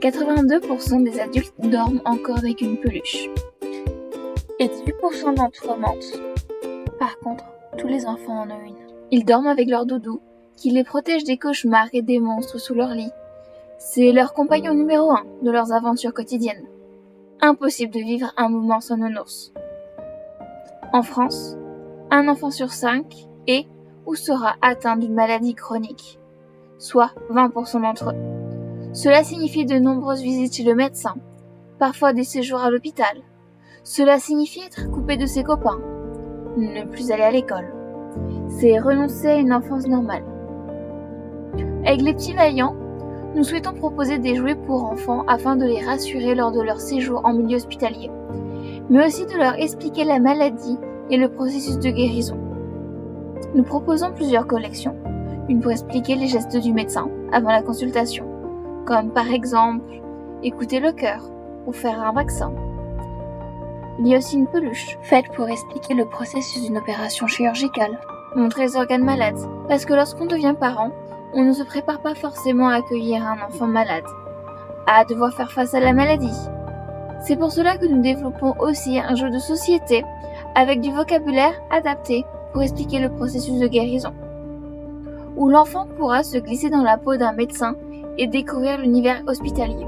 82% des adultes dorment encore avec une peluche. Et 18% d'entre eux mentent. Par contre, tous les enfants en ont une. Ils dorment avec leur doudou, qui les protège des cauchemars et des monstres sous leur lit. C'est leur compagnon numéro 1 de leurs aventures quotidiennes. Impossible de vivre un moment sans nounours. En France, un enfant sur 5 est ou sera atteint d'une maladie chronique, soit 20% d'entre eux. Cela signifie de nombreuses visites chez le médecin, parfois des séjours à l'hôpital. Cela signifie être coupé de ses copains, ne plus aller à l'école. C'est renoncer à une enfance normale. Avec les petits vaillants, nous souhaitons proposer des jouets pour enfants afin de les rassurer lors de leur séjour en milieu hospitalier, mais aussi de leur expliquer la maladie et le processus de guérison. Nous proposons plusieurs collections, une pour expliquer les gestes du médecin avant la consultation, comme par exemple écouter le cœur ou faire un vaccin. Il y a aussi une peluche, faite pour expliquer le processus d'une opération chirurgicale, montrer les organes malades, parce que lorsqu'on devient parent, on ne se prépare pas forcément à accueillir un enfant malade, à devoir faire face à la maladie. C'est pour cela que nous développons aussi un jeu de société avec du vocabulaire adapté pour expliquer le processus de guérison, où l'enfant pourra se glisser dans la peau d'un médecin et découvrir l'univers hospitalier.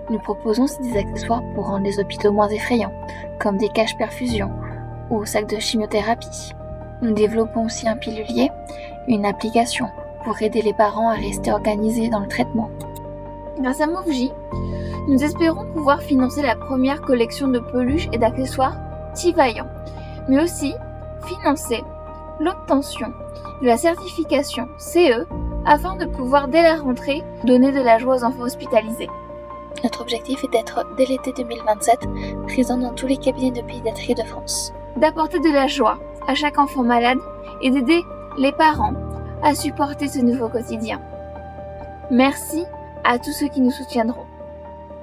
Nous proposons aussi des accessoires pour rendre les hôpitaux moins effrayants, comme des cages perfusion ou sacs de chimiothérapie. Nous développons aussi un pilulier, une application pour aider les parents à rester organisés dans le traitement. Grâce à MoveJ, nous espérons pouvoir financer la première collection de peluches et d'accessoires Petits Vaillants, mais aussi financer l'obtention de la certification CE afin de pouvoir dès la rentrée donner de la joie aux enfants hospitalisés. Notre objectif est d'être dès l'été 2027 présent dans tous les cabinets de pédiatrie de France. D'apporter de la joie à chaque enfant malade et d'aider les parents à supporter ce nouveau quotidien. Merci à tous ceux qui nous soutiendront.